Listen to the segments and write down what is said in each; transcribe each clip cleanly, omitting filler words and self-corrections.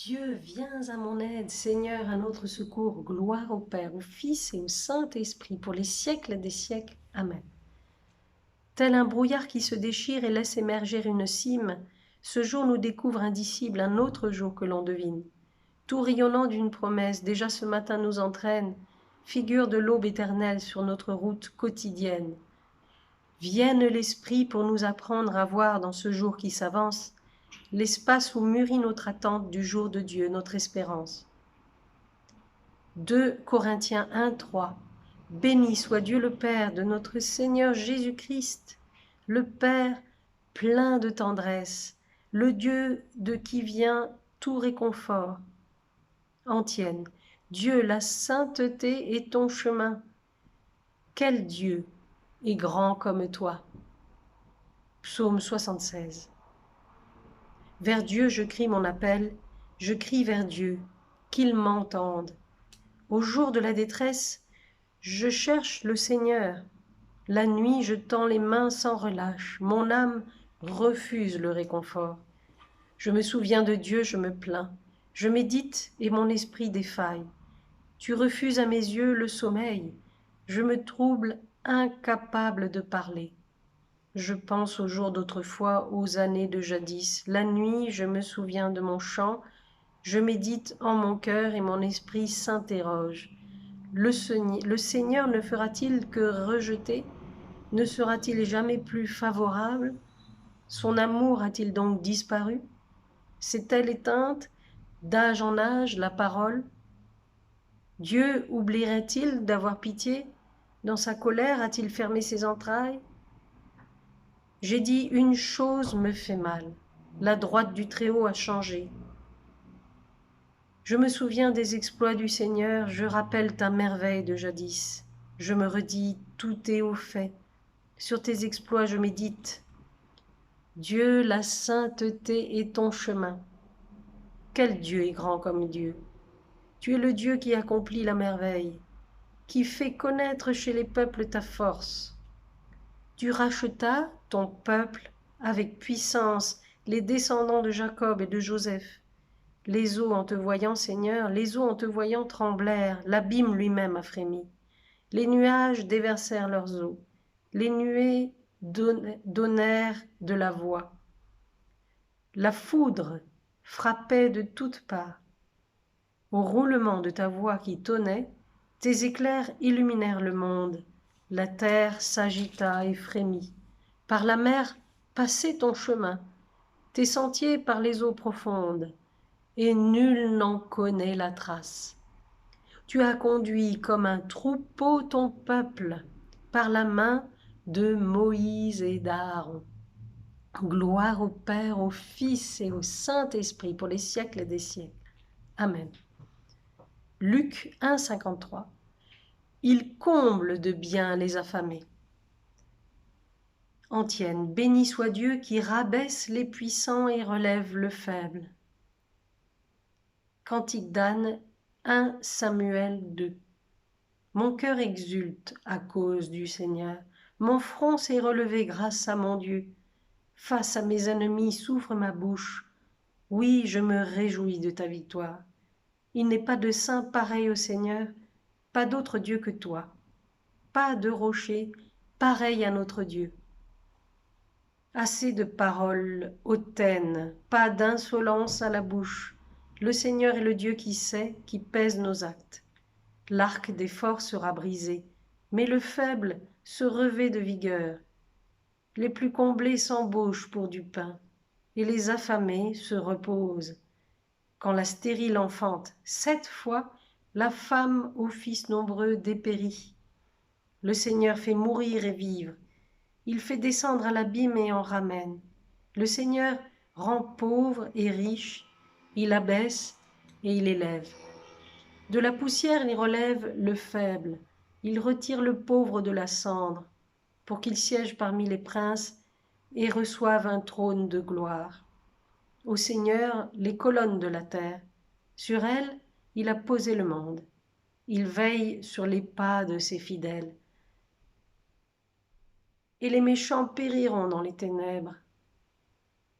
Dieu, viens à mon aide, Seigneur, à notre secours. Gloire au Père, au Fils et au Saint-Esprit, pour les siècles des siècles. Amen. Tel un brouillard qui se déchire et laisse émerger une cime, ce jour nous découvre indicible un autre jour que l'on devine. Tout rayonnant d'une promesse, déjà ce matin nous entraîne, figure de l'aube éternelle sur notre route quotidienne. Vienne l'Esprit pour nous apprendre à voir dans ce jour qui s'avance l'espace où mûrit notre attente du jour de Dieu, notre espérance. 2 Corinthiens 1:3. Béni soit Dieu le Père de notre Seigneur Jésus-Christ, le Père plein de tendresse, le Dieu de qui vient tout réconfort. Antienne, Dieu, la sainteté est ton chemin. Quel Dieu est grand comme toi. Psaume 76. Vers Dieu je crie mon appel, je crie vers Dieu, qu'il m'entende. Au jour de la détresse, je cherche le Seigneur. La nuit, je tends les mains sans relâche. Mon âme refuse le réconfort. Je me souviens de Dieu, je me plains. Je médite et mon esprit défaille. Tu refuses à mes yeux le sommeil. Je me trouble, incapable de parler. Je pense aux jours d'autrefois, aux années de jadis. La nuit, je me souviens de mon chant. Je médite en mon cœur et mon esprit s'interroge. Le Seigneur ne fera-t-il que rejeter? Ne sera-t-il jamais plus favorable? Son amour a-t-il donc disparu? S'est-elle éteinte d'âge en âge la parole? Dieu oublierait-il d'avoir pitié? Dans sa colère a-t-il fermé ses entrailles? J'ai dit une chose me fait mal. La droite du Très-Haut a changé. Je me souviens des exploits du Seigneur, je rappelle ta merveille de jadis. Je me redis, tout est au fait. Sur tes exploits je médite. Dieu, la sainteté est ton chemin. Quel Dieu est grand comme Dieu? Tu es le Dieu qui accomplit la merveille, qui fait connaître chez les peuples ta force. Tu rachetas ton peuple avec puissance, les descendants de Jacob et de Joseph. Les eaux en te voyant, Seigneur, les eaux en te voyant tremblèrent, l'abîme lui-même a frémi. Les nuages déversèrent leurs eaux, les nuées donnèrent de la voix. La foudre frappait de toutes parts. Au roulement de ta voix qui tonnait, tes éclairs illuminèrent le monde. La terre s'agita et frémit. Par la mer passait ton chemin, tes sentiers par les eaux profondes, et nul n'en connaît la trace. Tu as conduit comme un troupeau ton peuple par la main de Moïse et d'Aaron. Gloire au Père, au Fils et au Saint-Esprit pour les siècles des siècles. Amen. Luc 1,53. Il comble de bien les affamés. Antienne, béni soit Dieu qui rabaisse les puissants et relève le faible. Cantique d'Anne 1 Samuel 2. Mon cœur exulte à cause du Seigneur. Mon front s'est relevé grâce à mon Dieu. Face à mes ennemis souffre ma bouche. Oui, je me réjouis de ta victoire. Il n'est pas de saint pareil au Seigneur, pas d'autre Dieu que toi. Pas de rocher pareil à notre Dieu. Assez de paroles hautaines, pas d'insolence à la bouche. Le Seigneur est le Dieu qui sait, qui pèse nos actes. L'arc des forts sera brisé, mais le faible se revêt de vigueur. Les plus comblés s'embauchent pour du pain, et les affamés se reposent. Quand la stérile enfante 7 fois, la femme aux fils nombreux dépérit. Le Seigneur fait mourir et vivre. Il fait descendre à l'abîme et en ramène. Le Seigneur rend pauvre et riche. Il abaisse et il élève. De la poussière il relève le faible. Il retire le pauvre de la cendre, pour qu'il siège parmi les princes et reçoive un trône de gloire. Au Seigneur les colonnes de la terre. Sur elles, il a posé le monde. Il veille sur les pas de ses fidèles. Et les méchants périront dans les ténèbres.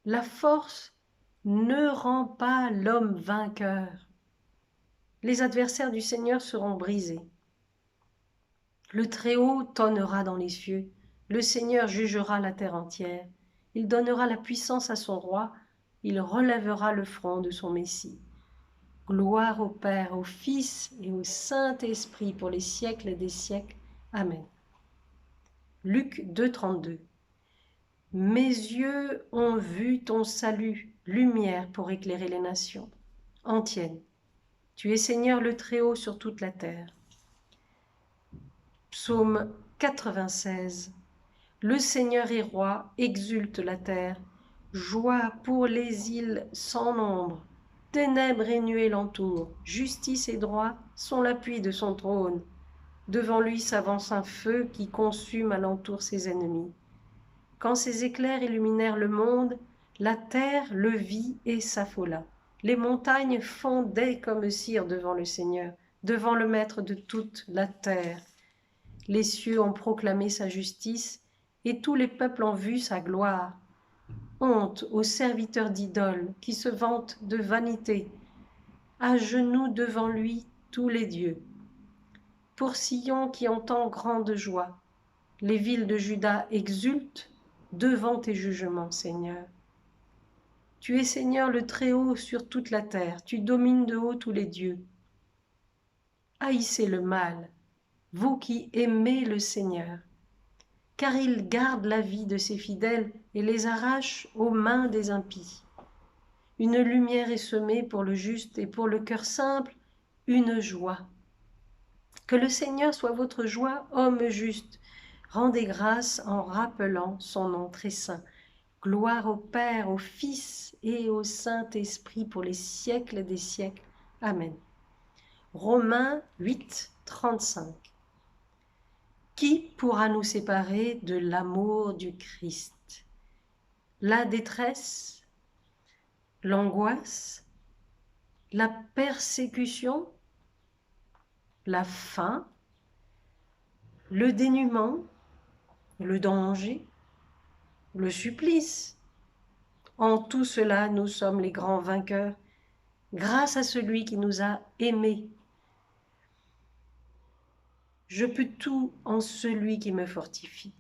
La force ne rend pas l'homme vainqueur. Les adversaires du Seigneur seront brisés. Le Très-Haut tonnera dans les cieux, le Seigneur jugera la terre entière. Il donnera la puissance à son roi, il relèvera le front de son Messie. Gloire au Père, au Fils et au Saint-Esprit pour les siècles des siècles. Amen. Luc 2, 32. Mes yeux ont vu ton salut, lumière pour éclairer les nations. Antienne. Tu es Seigneur le Très-Haut sur toute la terre. Psaume 96. Le Seigneur est roi, exulte la terre. Joie pour les îles sans nombre. Ténèbres et nuées l'entourent. Justice et droit sont l'appui de son trône. Devant lui s'avance un feu qui consume alentour ses ennemis. Quand ses éclairs illuminèrent le monde, la terre le vit et s'affola. Les montagnes fondaient comme cire devant le Seigneur, devant le Maître de toute la terre. Les cieux ont proclamé sa justice, et tous les peuples ont vu sa gloire. Honte aux serviteurs d'idoles qui se vantent de vanité, à genoux devant lui tous les dieux. Pour Sion qui entend grande joie, les villes de Juda exultent devant tes jugements, Seigneur. Tu es Seigneur le Très-Haut sur toute la terre, tu domines de haut tous les dieux. Haïssez le mal, vous qui aimez le Seigneur, car il garde la vie de ses fidèles et les arrache aux mains des impies. Une lumière est semée pour le juste et pour le cœur simple, une joie. Que le Seigneur soit votre joie, homme juste. Rendez grâce en rappelant son nom très saint. Gloire au Père, au Fils et au Saint-Esprit pour les siècles des siècles. Amen. Romains 8, 35. Qui pourra nous séparer de l'amour du Christ? La détresse, l'angoisse, la persécution, la faim, le dénuement, le danger, le supplice. En tout cela, nous sommes les grands vainqueurs, grâce à celui qui nous a aimés. Je peux tout en celui qui me fortifie,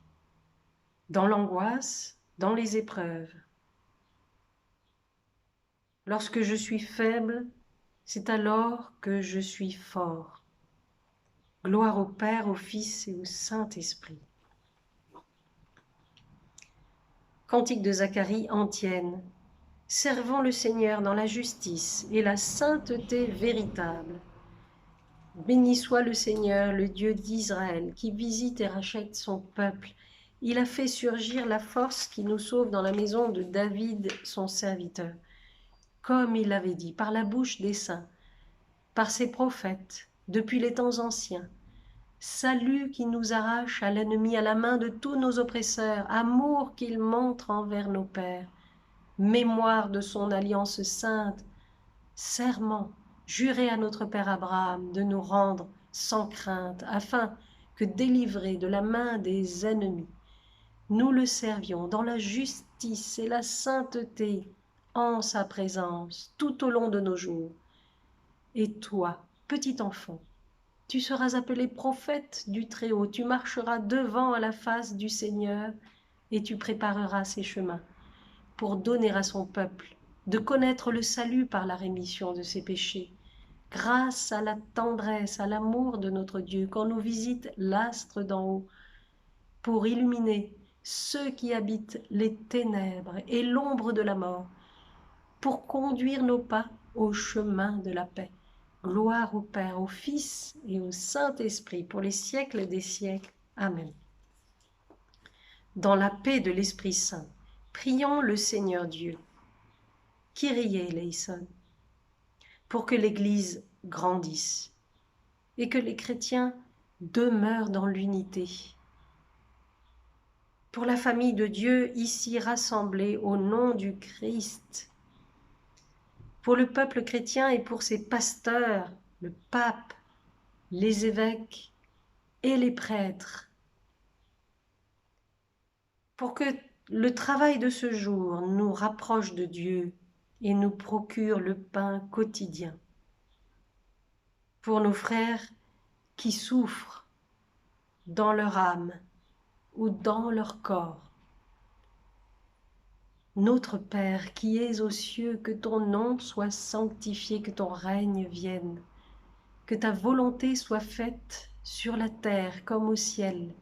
dans l'angoisse, dans les épreuves. Lorsque je suis faible, c'est alors que je suis fort. Gloire au Père, au Fils et au Saint-Esprit. Cantique de Zacharie, antienne. Servons le Seigneur dans la justice et la sainteté véritable. Béni soit le Seigneur, le Dieu d'Israël, qui visite et rachète son peuple. Il a fait surgir la force qui nous sauve dans la maison de David, son serviteur. Comme il l'avait dit, par la bouche des saints, par ses prophètes, depuis les temps anciens. Salut qui nous arrache à l'ennemi, à la main de tous nos oppresseurs, amour qu'il montre envers nos pères, mémoire de son alliance sainte, serment juré à notre père Abraham de nous rendre sans crainte, afin que, délivrés de la main des ennemis, nous le servions dans la justice et la sainteté en sa présence tout au long de nos jours. Et toi, petit enfant, tu seras appelé prophète du Très-Haut, tu marcheras devant à la face du Seigneur et tu prépareras ses chemins pour donner à son peuple de connaître le salut par la rémission de ses péchés, grâce à la tendresse, à l'amour de notre Dieu, quand nous visite l'astre d'en haut, pour illuminer ceux qui habitent les ténèbres et l'ombre de la mort, pour conduire nos pas au chemin de la paix. Gloire au Père, au Fils et au Saint-Esprit, pour les siècles des siècles. Amen. Dans la paix de l'Esprit Saint, prions le Seigneur Dieu. Kyrie eleison, pour que l'Église grandisse et que les chrétiens demeurent dans l'unité. Pour la famille de Dieu ici rassemblée au nom du Christ, pour le peuple chrétien et pour ses pasteurs, le pape, les évêques et les prêtres, pour que le travail de ce jour nous rapproche de Dieu et nous procure le pain quotidien. Pour nos frères qui souffrent dans leur âme ou dans leur corps. Notre Père qui es aux cieux, que ton nom soit sanctifié, que ton règne vienne, que ta volonté soit faite sur la terre comme au ciel.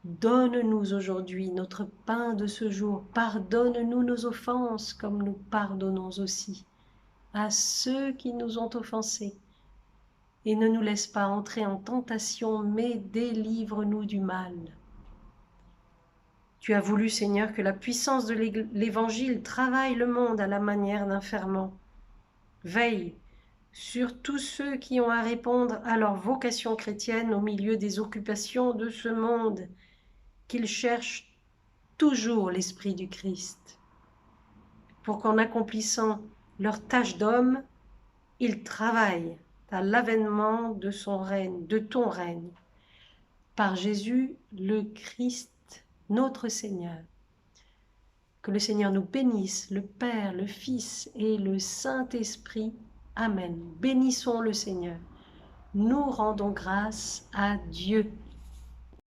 Donne-nous aujourd'hui notre pain de ce jour. Pardonne-nous nos offenses comme nous pardonnons aussi à ceux qui nous ont offensés. Et ne nous laisse pas entrer en tentation, mais délivre-nous du mal. Tu as voulu, Seigneur, que la puissance de l'Évangile travaille le monde à la manière d'un ferment. Veille sur tous ceux qui ont à répondre à leur vocation chrétienne au milieu des occupations de ce monde, qu'ils cherchent toujours l'Esprit du Christ, pour qu'en accomplissant leur tâche d'homme, ils travaillent à l'avènement de son règne, de ton règne, par Jésus le Christ, notre Seigneur. Que le Seigneur nous bénisse, le Père, le Fils et le Saint-Esprit. Amen. Bénissons le Seigneur. Nous rendons grâce à Dieu.